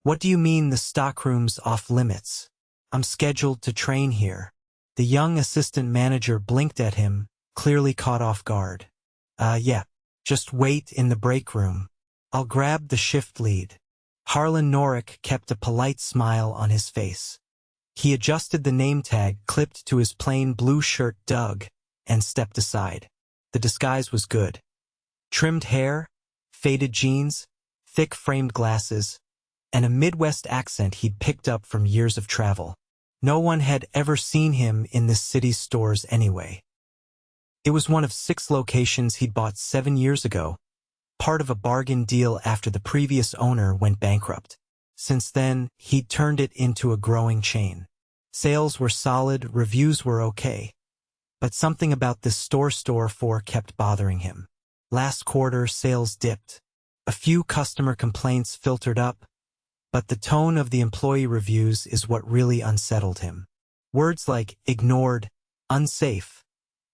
What do you mean the stockroom's off limits? I'm scheduled to train here. The young assistant manager blinked at him, clearly caught off guard. Yeah. Just wait in the break room. I'll grab the shift lead. Harlen Norrick kept a polite smile on his face. He adjusted the name tag clipped to his plain blue shirt Doug, and stepped aside. The disguise was good. Trimmed hair, faded jeans, thick framed glasses, and a Midwest accent he'd picked up from years of travel. No one had ever seen him in this city's stores anyway. It was one of 6 locations he'd bought 7 years ago, part of a bargain deal after the previous owner went bankrupt. Since then, he'd turned it into a growing chain. Sales were solid, reviews were okay. But something about this store kept bothering him. Last quarter, sales dipped. A few customer complaints filtered up, but the tone of the employee reviews is what really unsettled him. Words like ignored, unsafe,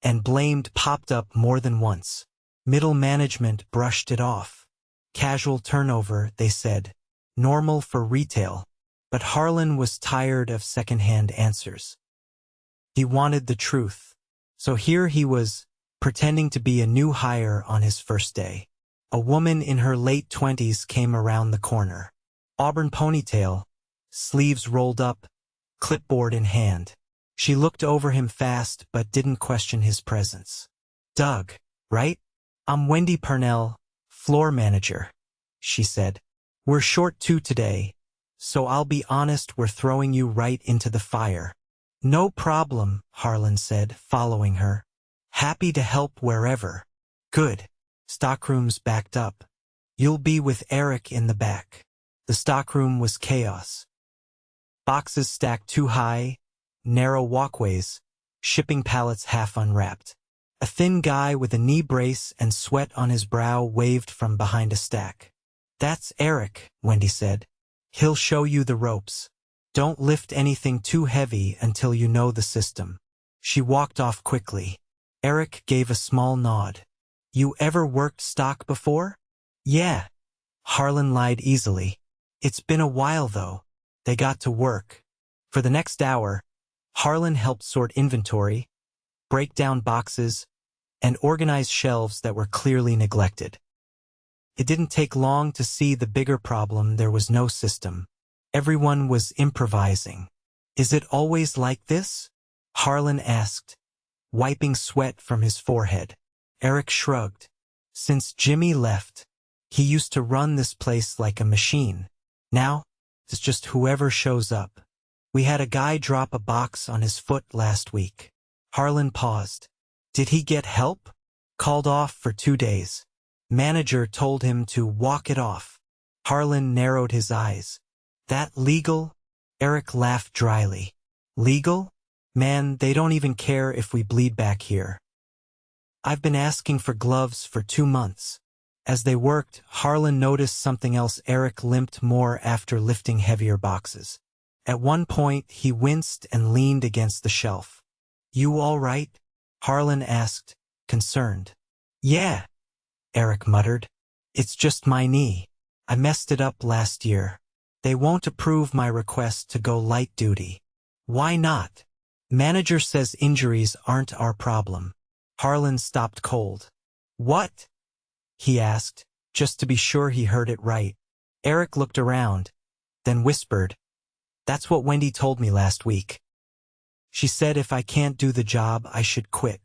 and blamed popped up more than once. Middle management brushed it off. Casual turnover, they said. Normal for retail. But Harlen was tired of second-hand answers. He wanted the truth. So here he was, pretending to be a new hire on his first day. A woman in her late 20s came around the corner. Auburn ponytail, sleeves rolled up, clipboard in hand. She looked over him fast but didn't question his presence. Doug, right? I'm Wendy Purnell, floor manager, she said. We're short 2 today, so I'll be honest, we're throwing you right into the fire. No problem, Harlen said, following her. Happy to help wherever. Good. Stockroom's backed up. You'll be with Eric in the back. The stockroom was chaos. Boxes stacked too high, narrow walkways, shipping pallets half unwrapped. A thin guy with a knee brace and sweat on his brow waved from behind a stack. That's Eric, Wendy said. He'll show you the ropes. Don't lift anything too heavy until you know the system. She walked off quickly. Eric gave a small nod. You ever worked stock before? Yeah. Harlen lied easily. It's been a while though. They got to work. For the next hour, Harlen helped sort inventory, break down boxes, and organize shelves that were clearly neglected. It didn't take long to see the bigger problem. There was no system. Everyone was improvising. Is it always like this? Harlen asked, wiping sweat from his forehead. Eric shrugged. Since Jimmy left, he used to run this place like a machine. Now, it's just whoever shows up. We had a guy drop a box on his foot last week. Harlen paused. Did he get help? Called off for 2 days. Manager told him to walk it off. Harlen narrowed his eyes. That legal? Eric laughed dryly. Legal? Man, they don't even care if we bleed back here. I've been asking for gloves for 2 months. As they worked, Harlen noticed something else. Eric limped more after lifting heavier boxes. At one point, he winced and leaned against the shelf. You all right? Harlen asked, concerned. Yeah, Eric muttered. It's just my knee. I messed it up last year. They won't approve my request to go light duty. Why not? Manager says injuries aren't our problem. Harlen stopped cold. What? He asked, just to be sure he heard it right. Eric looked around, then whispered, That's what Wendy told me last week. She said if I can't do the job, I should quit.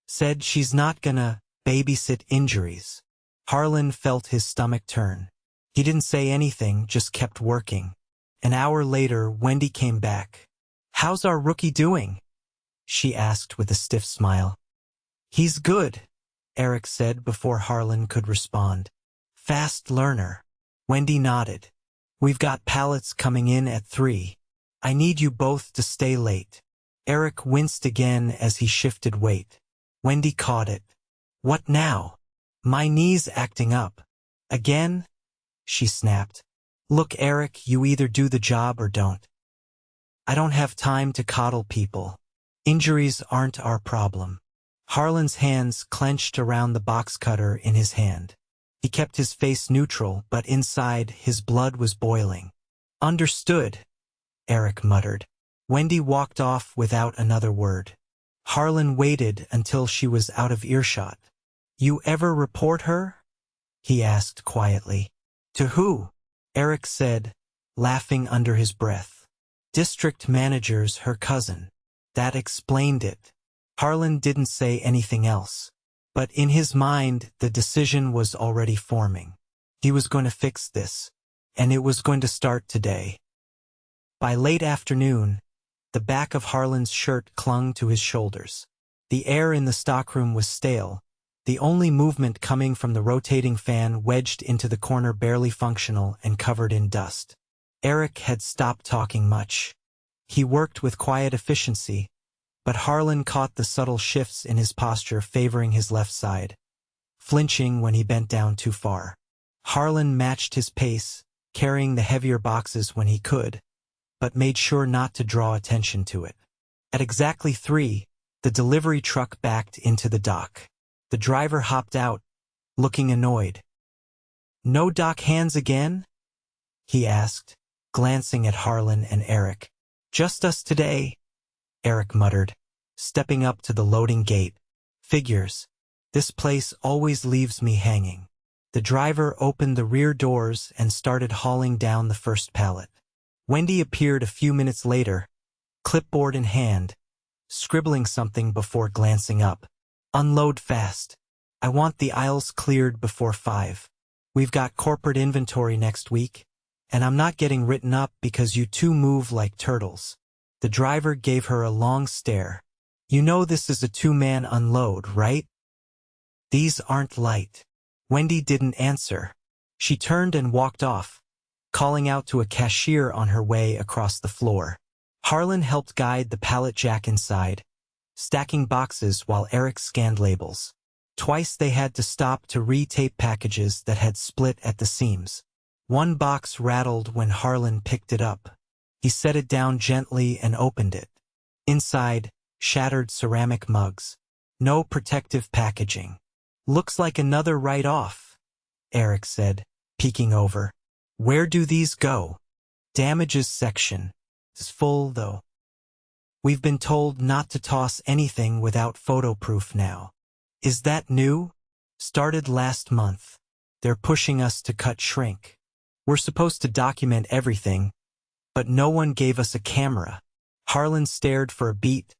Said she's not gonna babysit injuries. Harlen felt his stomach turn. He didn't say anything, just kept working. An hour later, Wendy came back. How's our rookie doing? She asked with a stiff smile. He's good, Eric said before Harlen could respond. Fast learner. Wendy nodded. We've got pallets coming in at 3. I need you both to stay late. Eric winced again as he shifted weight. Wendy caught it. What now? My knee's acting up. Again? She snapped. Look, Eric, you either do the job or don't. I don't have time to coddle people. Injuries aren't our problem. Harlen's hands clenched around the box cutter in his hand. He kept his face neutral, but inside his blood was boiling. Understood, Eric muttered. Wendy walked off without another word. Harlen waited until she was out of earshot. You ever report her? He asked quietly. To who? Eric said, laughing under his breath. District manager's her cousin. That explained it. Harlen didn't say anything else. But in his mind, the decision was already forming. He was going to fix this. And it was going to start today. By late afternoon, the back of Harlan's shirt clung to his shoulders. The air in the stockroom was stale, the only movement coming from the rotating fan wedged into the corner barely functional and covered in dust. Eric had stopped talking much. He worked with quiet efficiency, but Harlen caught the subtle shifts in his posture favoring his left side, flinching when he bent down too far. Harlen matched his pace, carrying the heavier boxes when he could, but made sure not to draw attention to it. At exactly 3, the delivery truck backed into the dock. The driver hopped out, looking annoyed. No dock hands again? He asked, glancing at Harlen and Eric. Just us today, Eric muttered, stepping up to the loading gate. Figures. This place always leaves me hanging. The driver opened the rear doors and started hauling down the first pallet. Wendy appeared a few minutes later, clipboard in hand, scribbling something before glancing up. Unload fast. I want the aisles cleared before 5. We've got corporate inventory next week, and I'm not getting written up because you two move like turtles. The driver gave her a long stare. You know this is a 2-man unload, right? These aren't light. Wendy didn't answer. She turned and walked off, calling out to a cashier on her way across the floor. Harlen helped guide the pallet jack inside, stacking boxes while Eric scanned labels. Twice they had to stop to re-tape packages that had split at the seams. One box rattled when Harlen picked it up. He set it down gently and opened it. Inside, shattered ceramic mugs. No protective packaging. Looks like another write-off, Eric said, peeking over. Where do these go? Damages section. It's full, though. We've been told not to toss anything without photo proof now. Is that new? Started last month. They're pushing us to cut shrink. We're supposed to document everything, but no one gave us a camera. Harlen stared for a beat,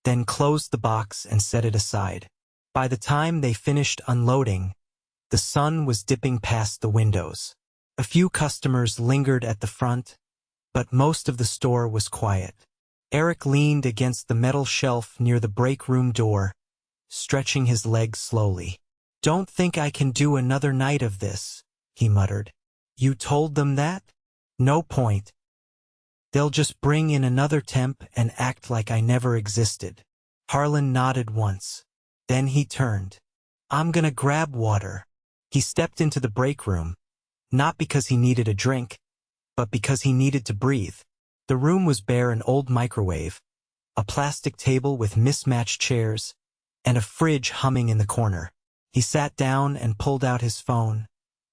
then closed the box and set it aside. By the time they finished unloading, the sun was dipping past the windows. A few customers lingered at the front, but most of the store was quiet. Eric leaned against the metal shelf near the break room door, stretching his legs slowly. Don't think I can do another night of this, he muttered. You told them that? No point. They'll just bring in another temp and act like I never existed. Harlen nodded once. Then he turned. I'm gonna grab water. He stepped into the break room, not because he needed a drink, but because he needed to breathe. The room was bare an old microwave, a plastic table with mismatched chairs, and a fridge humming in the corner. He sat down and pulled out his phone,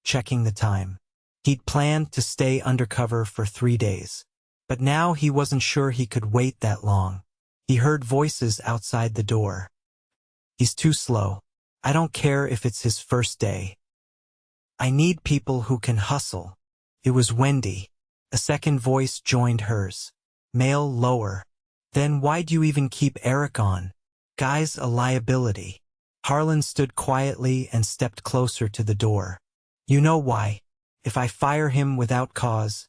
checking the time. He'd planned to stay undercover for 3 days, but now he wasn't sure he could wait that long. He heard voices outside the door. He's too slow. I don't care if it's his first day. I need people who can hustle. It was Wendy. A second voice joined hers. Male lower. Then why'd you even keep Eric on? Guy's a liability. Harlen stood quietly and stepped closer to the door. You know why. If I fire him without cause,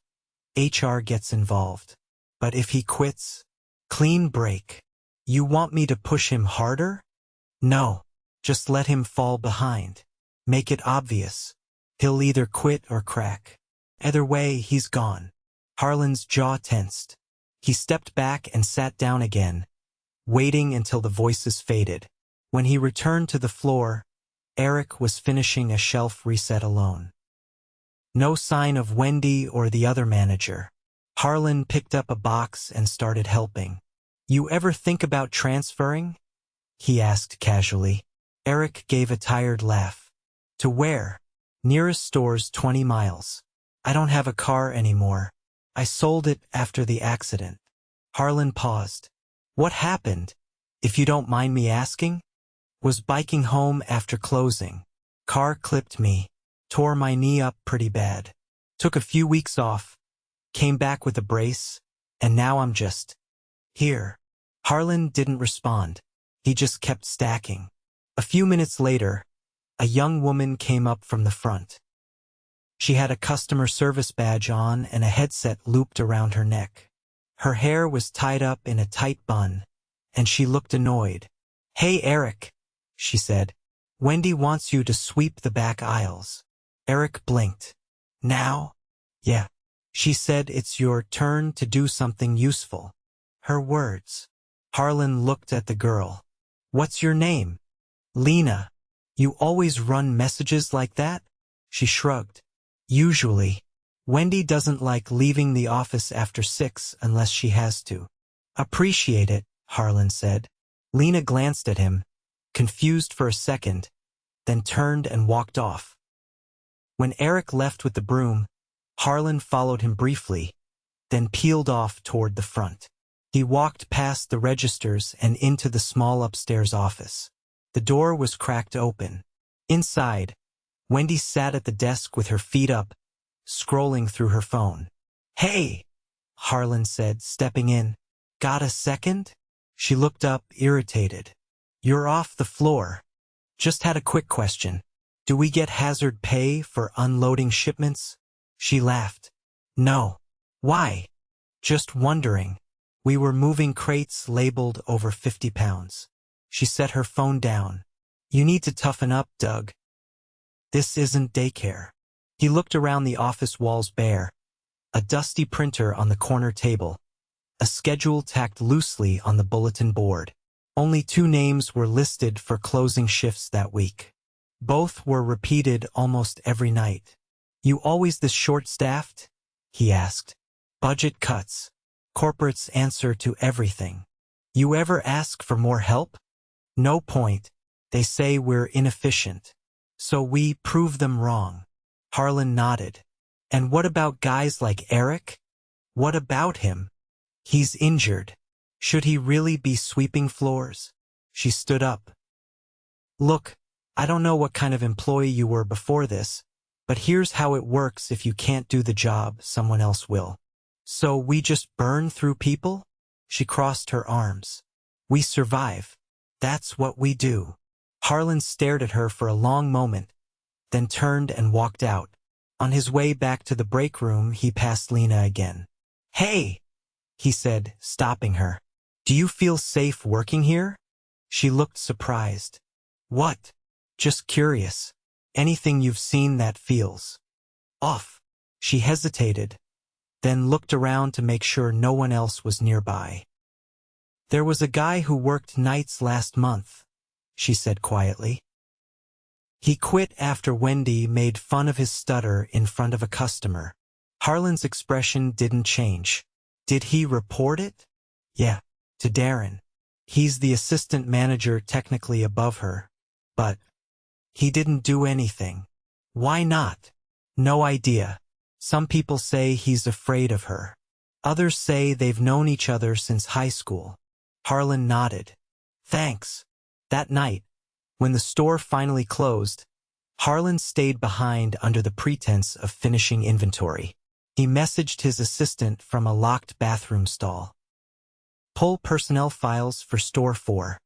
HR gets involved. But if he quits, clean break. You want me to push him harder? No. Just let him fall behind. Make it obvious. He'll either quit or crack. Either way, he's gone. Harlen's jaw tensed. He stepped back and sat down again, waiting until the voices faded. When he returned to the floor, Eric was finishing a shelf reset alone. No sign of Wendy or the other manager. Harlen picked up a box and started helping. You ever think about transferring? He asked casually. Eric gave a tired laugh. To where? Nearest store's 20 miles. I don't have a car anymore. I sold it after the accident. Harlen paused. What happened, if you don't mind me asking? Was biking home after closing. Car clipped me, tore my knee up pretty bad. Took a few weeks off, came back with a brace, and now I'm just here. Harlen didn't respond. He just kept stacking. A few minutes later, a young woman came up from the front. She had a customer service badge on and a headset looped around her neck. Her hair was tied up in a tight bun, and she looked annoyed. Hey Eric, she said. Wendy wants you to sweep the back aisles. Eric blinked. Now? Yeah. She said it's your turn to do something useful. Her words. Harlen looked at the girl. What's your name? Lena. You always run messages like that? She shrugged. Usually. Wendy doesn't like leaving the office after 6 unless she has to. Appreciate it, Harlen said. Lena glanced at him, confused for a second, then turned and walked off. When Eric left with the broom, Harlen followed him briefly, then peeled off toward the front. He walked past the registers and into the small upstairs office. The door was cracked open. Inside, Wendy sat at the desk with her feet up, scrolling through her phone. Hey, Harlen said, stepping in. Got a second? She looked up, irritated. You're off the floor. Just had a quick question. Do we get hazard pay for unloading shipments? She laughed. No. Why? Just wondering. We were moving crates labeled over 50 pounds. She set her phone down. You need to toughen up, Doug. This isn't daycare. He looked around the office walls bare. A dusty printer on the corner table. A schedule tacked loosely on the bulletin board. Only 2 names were listed for closing shifts that week. Both were repeated almost every night. You always this short-staffed? He asked. Budget cuts. Corporate's answer to everything. You ever ask for more help? No point. They say we're inefficient. So we prove them wrong. Harlen nodded. And what about guys like Eric? What about him? He's injured. Should he really be sweeping floors? She stood up. Look, I don't know what kind of employee you were before this, but here's how it works if you can't do the job, someone else will. So we just burn through people? She crossed her arms. We survive. That's what we do. Harlen stared at her for a long moment, then turned and walked out. On his way back to the break room, he passed Lena again. Hey, he said, stopping her. Do you feel safe working here? She looked surprised. What? Just curious. Anything you've seen that feels off. She hesitated, then looked around to make sure no one else was nearby. There was a guy who worked nights last month, she said quietly. He quit after Wendy made fun of his stutter in front of a customer. Harlen's expression didn't change. Did he report it? Yeah, to Darren. He's the assistant manager technically above her, but he didn't do anything. Why not? No idea. Some people say he's afraid of her. Others say they've known each other since high school. Harlen nodded. Thanks. That night, when the store finally closed, Harlen stayed behind under the pretense of finishing inventory. He messaged his assistant from a locked bathroom stall. Pull personnel files for store 4.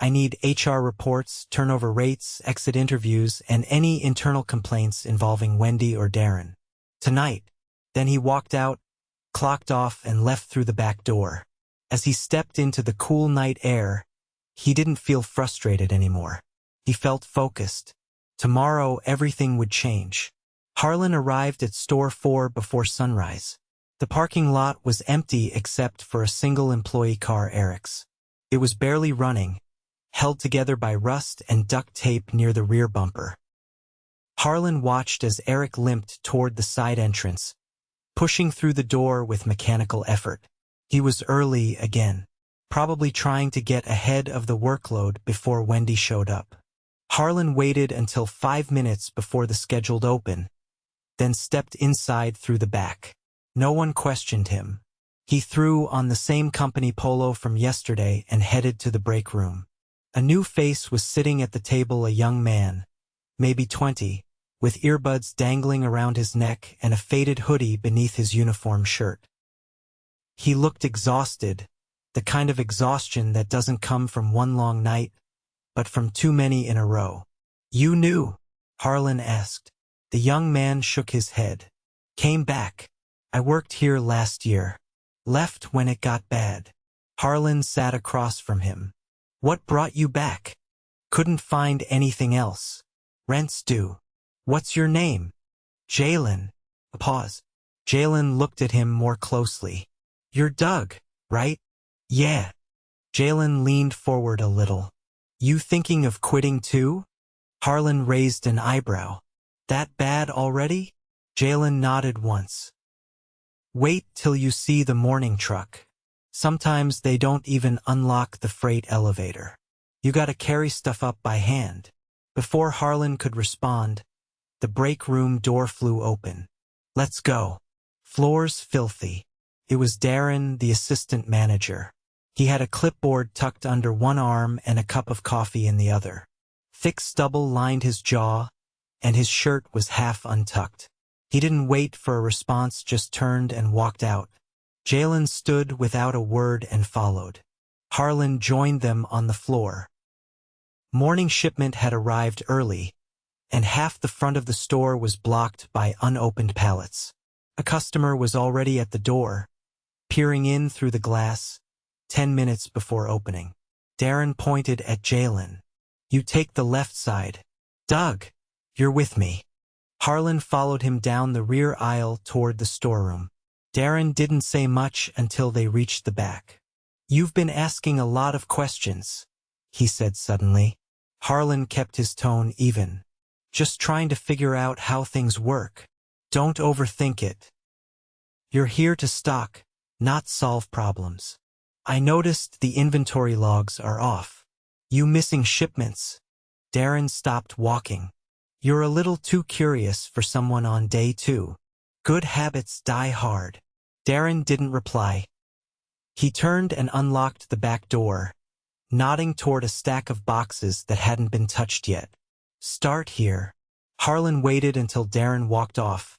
I need HR reports, turnover rates, exit interviews, and any internal complaints involving Wendy or Darren. Tonight. Then he walked out, clocked off, and left through the back door. As he stepped into the cool night air, he didn't feel frustrated anymore. He felt focused. Tomorrow everything would change. Harlen arrived at store 4 before sunrise. The parking lot was empty except for a single employee car, Eric's. It was barely running, held together by rust and duct tape near the rear bumper. Harlen watched as Eric limped toward the side entrance, pushing through the door with mechanical effort. He was early again, probably trying to get ahead of the workload before Wendy showed up. Harlen waited until 5 minutes before the scheduled open, then stepped inside through the back. No one questioned him. He threw on the same company polo from yesterday and headed to the break room. A new face was sitting at the table, a young man, maybe 20, with earbuds dangling around his neck and a faded hoodie beneath his uniform shirt. He looked exhausted, the kind of exhaustion that doesn't come from one long night, but from too many in a row. "You knew?" Harlen asked. The young man shook his head. "Came back. I worked here last year. Left when it got bad." Harlen sat across from him. "What brought you back?" "Couldn't find anything else. Rent's due." "What's your name?" "Jalen." A pause. Jalen looked at him more closely. "You're Doug, right?" "Yeah." Jalen leaned forward a little. "You thinking of quitting too?" Harlen raised an eyebrow. "That bad already?" Jalen nodded once. "Wait till you see the morning truck. Sometimes they don't even unlock the freight elevator. You gotta carry stuff up by hand." Before Harlen could respond, the break room door flew open. "Let's go." Floor's filthy. It was Darren, the assistant manager. He had a clipboard tucked under one arm and a cup of coffee in the other. Thick stubble lined his jaw, and his shirt was half untucked. He didn't wait for a response, just turned and walked out. Jalen stood without a word and followed. Harlen joined them on the floor. Morning shipment had arrived early, and half the front of the store was blocked by unopened pallets. A customer was already at the door, peering in through the glass, 10 minutes before opening. Darren pointed at Jalen. "You take the left side. Doug, you're with me." Harlen followed him down the rear aisle toward the storeroom. Darren didn't say much until they reached the back. "You've been asking a lot of questions," he said suddenly. Harlen kept his tone even. "Just trying to figure out how things work. Don't overthink it. You're here to stock, not solve problems. I noticed the inventory logs are off. You missing shipments?" Darren stopped walking. "You're a little too curious for someone on day 2. Good habits die hard." Darren didn't reply. He turned and unlocked the back door, nodding toward a stack of boxes that hadn't been touched yet. "Start here." Harlen waited until Darren walked off,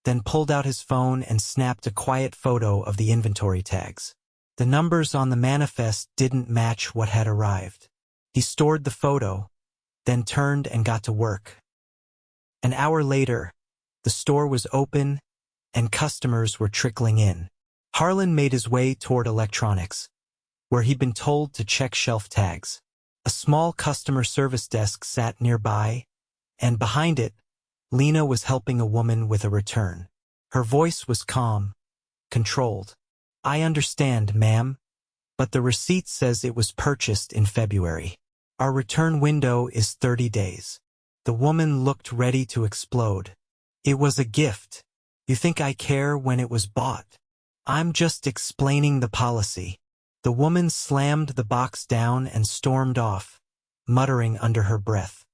then pulled out his phone and snapped a quiet photo of the inventory tags. The numbers on the manifest didn't match what had arrived. He stored the photo, then turned and got to work. An hour later, the store was open and customers were trickling in. Harlen made his way toward electronics, where he'd been told to check shelf tags. A small customer service desk sat nearby, and behind it, Lena was helping a woman with a return. Her voice was calm, controlled. "I understand, ma'am, but the receipt says it was purchased in February. Our return window is 30 days. The woman looked ready to explode. "It was a gift. You think I care when it was bought? I'm just explaining the policy." The woman slammed the box down and stormed off, muttering under her breath.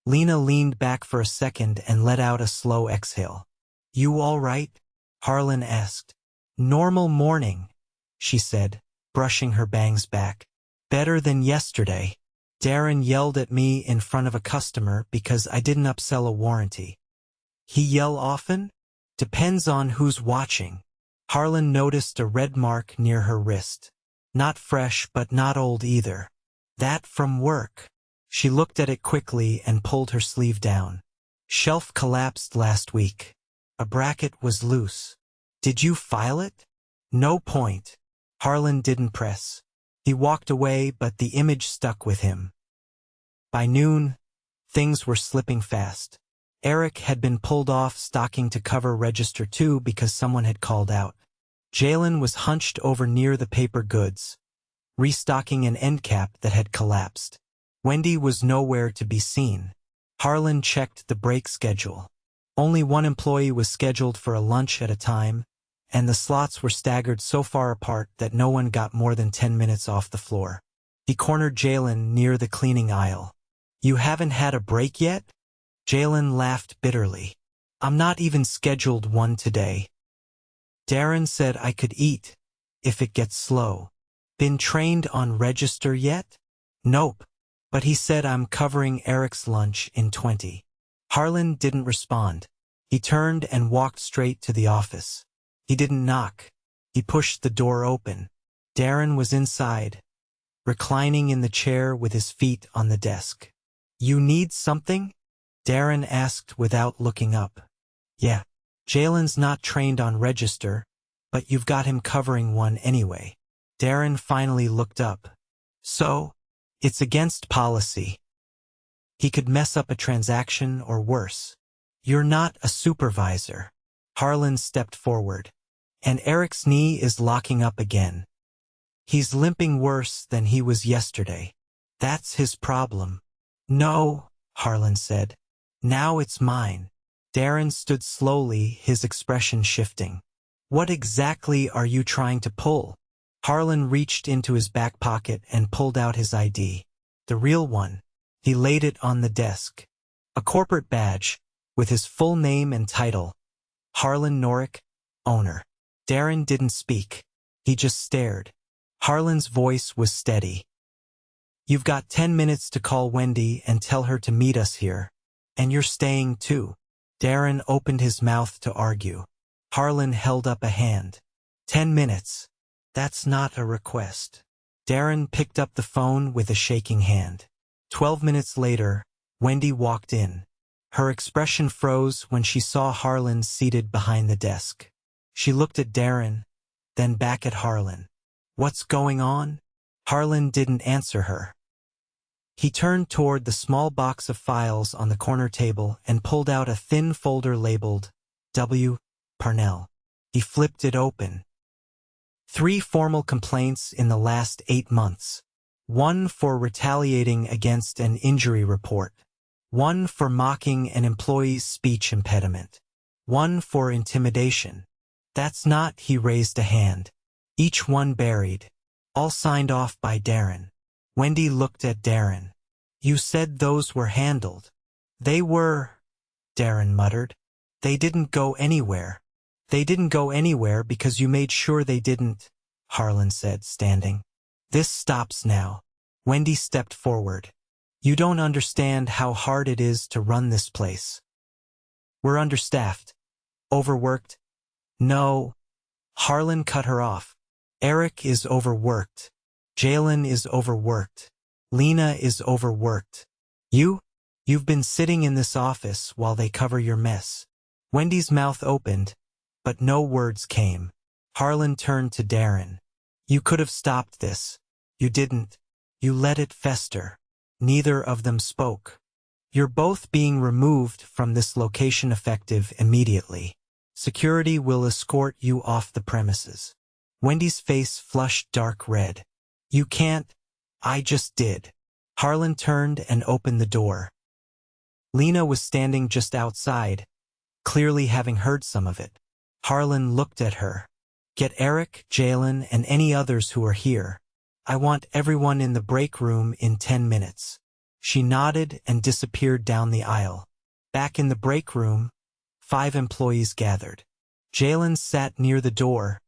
Lena leaned back for a second and let out a slow exhale. "You all right?" Harlen asked. "Normal morning," she said, brushing her bangs back. "Better than yesterday. Darren yelled at me in front of a customer because I didn't upsell a warranty." "He yell often?" "Depends on who's watching." Harlen noticed a red mark near her wrist. Not fresh, but not old either. "That from work." She looked at it quickly and pulled her sleeve down. "Shelf collapsed last week. A bracket was loose." "Did you file it?" "No point." Harlen didn't press. He walked away, but the image stuck with him. By noon, things were slipping fast. Eric had been pulled off stocking to cover Register 2 because someone had called out. Jalen was hunched over near the paper goods, restocking an end cap that had collapsed. Wendy was nowhere to be seen. Harlen checked the break schedule. Only one employee was scheduled for a lunch at a time, and the slots were staggered so far apart that no one got more than 10 minutes off the floor. He cornered Jalen near the cleaning aisle. "You haven't had a break yet?" Jalen laughed bitterly. "I'm not even scheduled one today." Darren said I could eat if it gets slow. Been trained on register yet? Nope. But he said I'm covering Eric's lunch in 20. Harlen didn't respond. He turned and walked straight to the office. He didn't knock. He pushed the door open. Darren was inside, reclining in the chair with his feet on the desk. You need something? Darren asked without looking up. Yeah. Jalen's not trained on register, but you've got him covering one anyway. Darren finally looked up. So? It's against policy. He could mess up a transaction or worse. You're not a supervisor. Harlen stepped forward. And Eric's knee is locking up again. He's limping worse than he was yesterday. That's his problem. No, Harlen said. Now it's mine. Darren stood slowly, his expression shifting. What exactly are you trying to pull? Harlen reached into his back pocket and pulled out his ID. The real one. He laid it on the desk. A corporate badge, with his full name and title. Harlen Norrick, owner. Darren didn't speak. He just stared. Harlen's voice was steady. You've got 10 minutes to call Wendy and tell her to meet us here. And you're staying too. Darren opened his mouth to argue. Harlen held up a hand. 10 minutes. That's not a request. Darren picked up the phone with a shaking hand. 12 minutes later, Wendy walked in. Her expression froze when she saw Harlen seated behind the desk. She looked at Darren, then back at Harlen. What's going on? Harlen didn't answer her. He turned toward the small box of files on the corner table and pulled out a thin folder labeled W. Parnell. He flipped it open. 3 formal complaints in the last 8 months. 1 for retaliating against an injury report. 1 for mocking an employee's speech impediment. 1 for intimidation. That's not, he raised a hand. Each one buried. All signed off by Darren. Wendy looked at Darren. You said those were handled. They were, Darren muttered. They didn't go anywhere. They didn't go anywhere because you made sure they didn't, Harlen said, standing. This stops now. Wendy stepped forward. You don't understand how hard it is to run this place. We're understaffed. Overworked. No. Harlen cut her off. Eric is overworked. Jalen is overworked. Lena is overworked. You've been sitting in this office while they cover your mess. Wendy's mouth opened, but no words came. Harlen turned to Darren. You could have stopped this. You didn't. You let it fester. Neither of them spoke. You're both being removed from this location effective immediately. Security will escort you off the premises. Wendy's face flushed dark red. You can't. I just did. Harlen turned and opened the door. Lena was standing just outside, clearly having heard some of it. Harlen looked at her. Get Eric, Jalen, and any others who are here. I want everyone in the break room in 10 minutes. She nodded and disappeared down the aisle. Back in the break room, 5 employees gathered. Jalen sat near the door,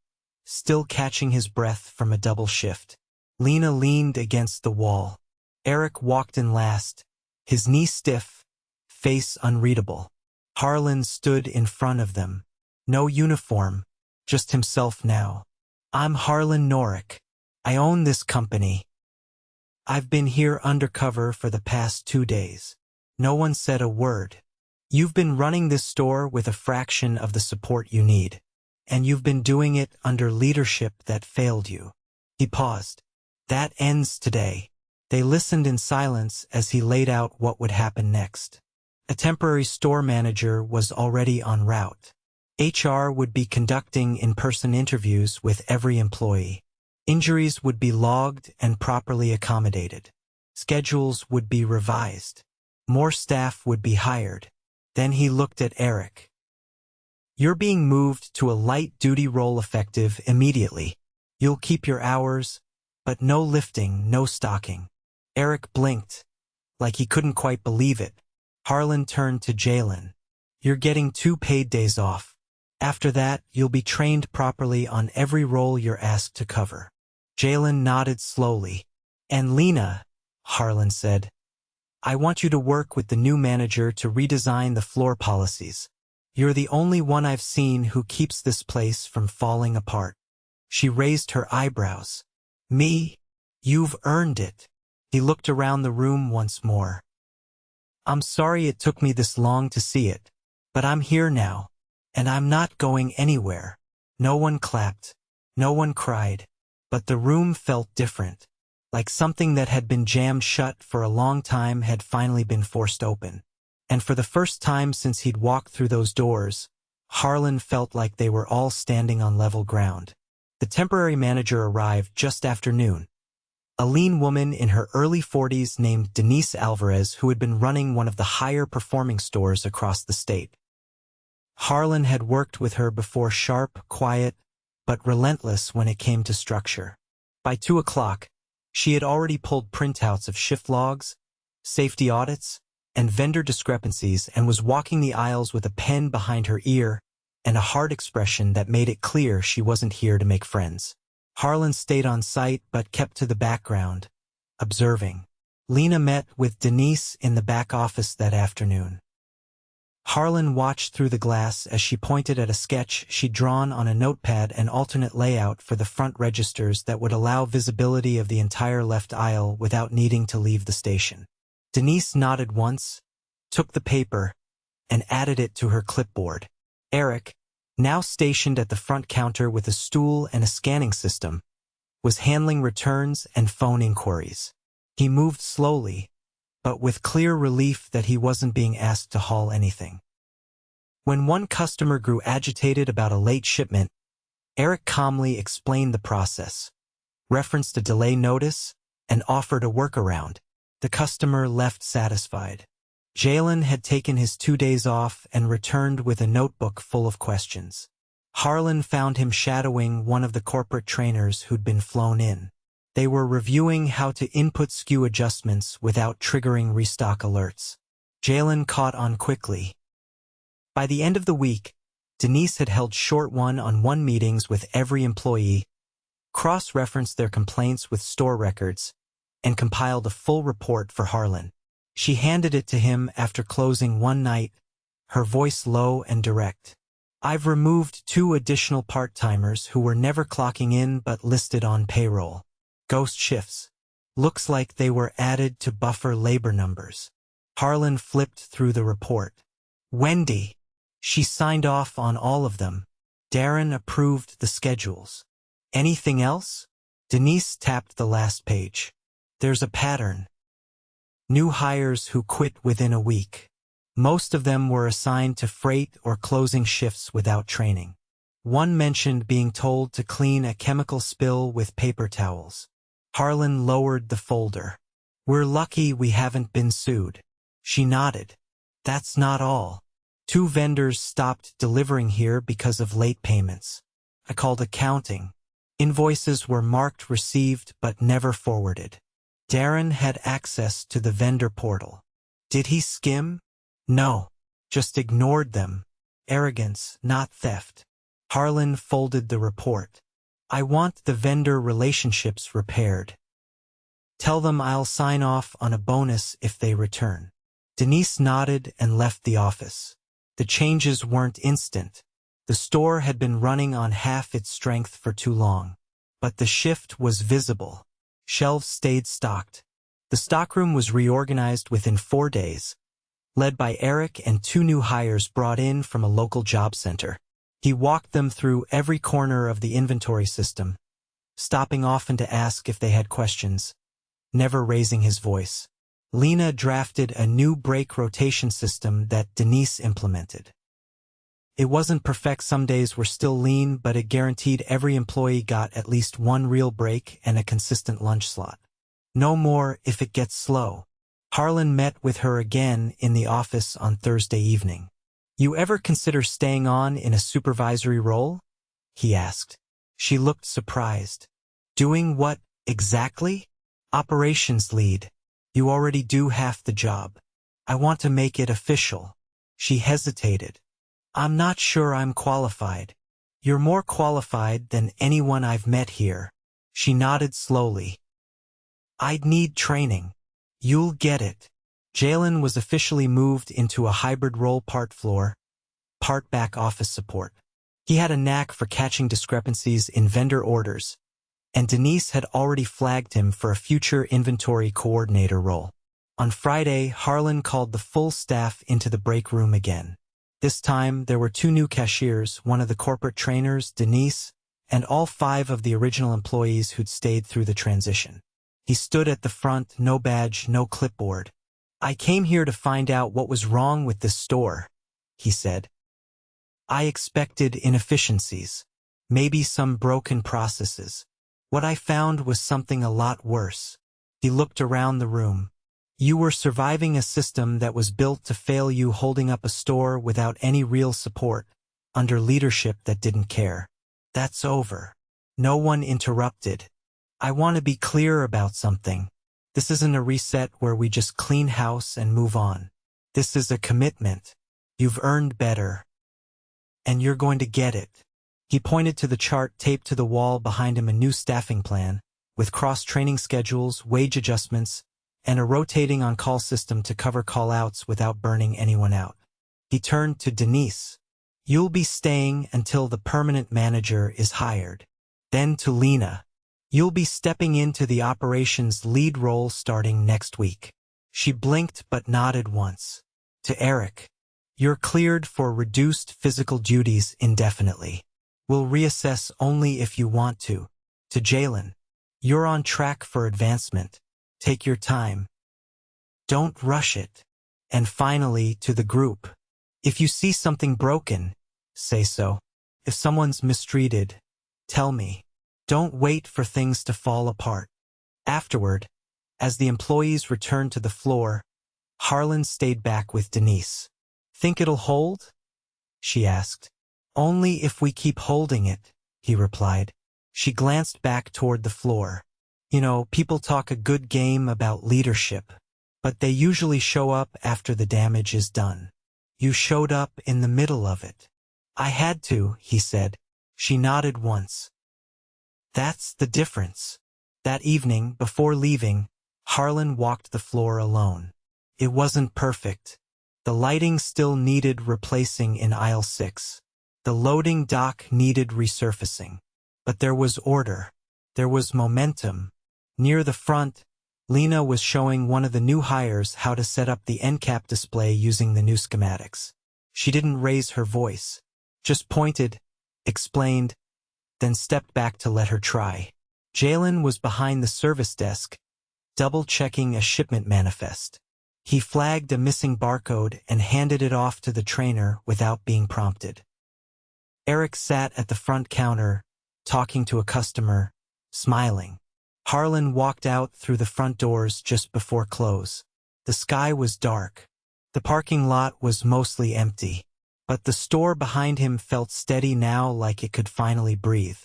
still catching his breath from a double shift. Lena leaned against the wall. Eric walked in last, his knee stiff, face unreadable. Harlen stood in front of them. No uniform, just himself now. I'm Harlen Norrick. I own this company. I've been here undercover for the past 2 days. No one said a word. You've been running this store with a fraction of the support you need. And you've been doing it under leadership that failed you. He paused. That ends today. They listened in silence as he laid out what would happen next. A temporary store manager was already en route. HR would be conducting in-person interviews with every employee. Injuries would be logged and properly accommodated. Schedules would be revised. More staff would be hired. Then he looked at Eric. You're being moved to a light-duty role effective immediately. You'll keep your hours, but no lifting, no stocking. Eric blinked, like he couldn't quite believe it. Harlen turned to Jalen. You're getting 2 paid days off. After that, you'll be trained properly on every role you're asked to cover. Jalen nodded slowly. And Lena, Harlen said, I want you to work with the new manager to redesign the floor policies. You're the only one I've seen who keeps this place from falling apart. She raised her eyebrows. Me? You've earned it. He looked around the room once more. I'm sorry it took me this long to see it, but I'm here now, and I'm not going anywhere. No one clapped. No one cried. But the room felt different, like something that had been jammed shut for a long time had finally been forced open. And for the first time since he'd walked through those doors, Harlen felt like they were all standing on level ground. The temporary manager arrived just after noon. A lean woman in her early 40s named Denise Alvarez, who had been running one of the higher-performing stores across the state. Harlen had worked with her before, sharp, quiet, but relentless when it came to structure. By 2 o'clock, she had already pulled printouts of shift logs, safety audits, and vendor discrepancies and was walking the aisles with a pen behind her ear and a hard expression that made it clear she wasn't here to make friends. Harlen stayed on site but kept to the background, observing. Lena met with Denise in the back office that afternoon. Harlen watched through the glass as she pointed at a sketch she'd drawn on a notepad, an alternate layout for the front registers that would allow visibility of the entire left aisle without needing to leave the station. Denise nodded once, took the paper, and added it to her clipboard. Eric, now stationed at the front counter with a stool and a scanning system, was handling returns and phone inquiries. He moved slowly, but with clear relief that he wasn't being asked to haul anything. When one customer grew agitated about a late shipment, Eric calmly explained the process, referenced a delay notice, and offered a workaround. The customer left satisfied. Jalen had taken his 2 days off and returned with a notebook full of questions. Harlen found him shadowing one of the corporate trainers who'd been flown in. They were reviewing how to input SKU adjustments without triggering restock alerts. Jalen caught on quickly. By the end of the week, Denise had held short one-on-one meetings with every employee, cross-referenced their complaints with store records, and compiled a full report for Harlen. She handed it to him after closing one night, her voice low and direct. I've removed 2 additional part-timers who were never clocking in but listed on payroll. Ghost shifts. Looks like they were added to buffer labor numbers. Harlen flipped through the report. Wendy. She signed off on all of them. Darren approved the schedules. Anything else? Denise tapped the last page. There's a pattern. New hires who quit within a week. Most of them were assigned to freight or closing shifts without training. One mentioned being told to clean a chemical spill with paper towels. Harlen lowered the folder. We're lucky we haven't been sued. She nodded. That's not all. 2 vendors stopped delivering here because of late payments. I called accounting. Invoices were marked received but never forwarded. Darren had access to the vendor portal. Did he skim? No. Just ignored them. Arrogance, not theft. Harlen folded the report. I want the vendor relationships repaired. Tell them I'll sign off on a bonus if they return. Denise nodded and left the office. The changes weren't instant. The store had been running on half its strength for too long. But the shift was visible. Shelves stayed stocked. The stockroom was reorganized within 4 days, led by Eric and 2 new hires brought in from a local job center. He walked them through every corner of the inventory system, stopping often to ask if they had questions, never raising his voice. Lena drafted a new break rotation system that Denise implemented. It wasn't perfect, some days were still lean, but it guaranteed every employee got at least 1 real break and a consistent lunch slot. No more if it gets slow. Harlen met with her again in the office on Thursday evening. You ever consider staying on in a supervisory role? He asked. She looked surprised. Doing what, exactly? Operations lead. You already do half the job. I want to make it official. She hesitated. I'm not sure I'm qualified. You're more qualified than anyone I've met here. She nodded slowly. I'd need training. You'll get it. Jalen was officially moved into a hybrid role, part floor, part back office support. He had a knack for catching discrepancies in vendor orders, and Denise had already flagged him for a future inventory coordinator role. On Friday, Harlen called the full staff into the break room again. This time, there were 2 new cashiers, one of the corporate trainers, Denise, and all 5 of the original employees who'd stayed through the transition. He stood at the front, no badge, no clipboard. I came here to find out what was wrong with this store, he said. I expected inefficiencies, maybe some broken processes. What I found was something a lot worse. He looked around the room. You were surviving a system that was built to fail you, holding up a store without any real support, under leadership that didn't care. That's over. No one interrupted. I want to be clear about something. This isn't a reset where we just clean house and move on. This is a commitment. You've earned better. And you're going to get it. He pointed to the chart taped to the wall behind him, a new staffing plan, with cross-training schedules, wage adjustments, and a rotating on-call system to cover call-outs without burning anyone out. He turned to Denise. You'll be staying until the permanent manager is hired. Then to Lena. You'll be stepping into the operations lead role starting next week. She blinked but nodded once. To Eric. You're cleared for reduced physical duties indefinitely. We'll reassess only if you want to. To Jalen. You're on track for advancement. Take your time. Don't rush it. And finally, to the group. If you see something broken, say so. If someone's mistreated, tell me. Don't wait for things to fall apart. Afterward, as the employees returned to the floor, Harlen stayed back with Denise. Think it'll hold? She asked. Only if we keep holding it, he replied. She glanced back toward the floor. You know, people talk a good game about leadership, but they usually show up after the damage is done. You showed up in the middle of it. I had to, he said. She nodded once. That's the difference. That evening, before leaving, Harlen walked the floor alone. It wasn't perfect. The lighting still needed replacing in aisle 6. The loading dock needed resurfacing. But there was order. There was momentum. Near the front, Lena was showing one of the new hires how to set up the end cap display using the new schematics. She didn't raise her voice, just pointed, explained, then stepped back to let her try. Jalen was behind the service desk, double-checking a shipment manifest. He flagged a missing barcode and handed it off to the trainer without being prompted. Eric sat at the front counter, talking to a customer, smiling. Harlen walked out through the front doors just before close. The sky was dark. The parking lot was mostly empty. But the store behind him felt steady now, like it could finally breathe.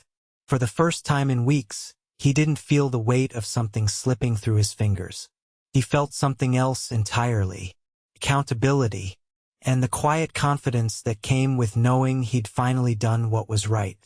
For the first time in weeks, he didn't feel the weight of something slipping through his fingers. He felt something else entirely. Accountability. And the quiet confidence that came with knowing he'd finally done what was right.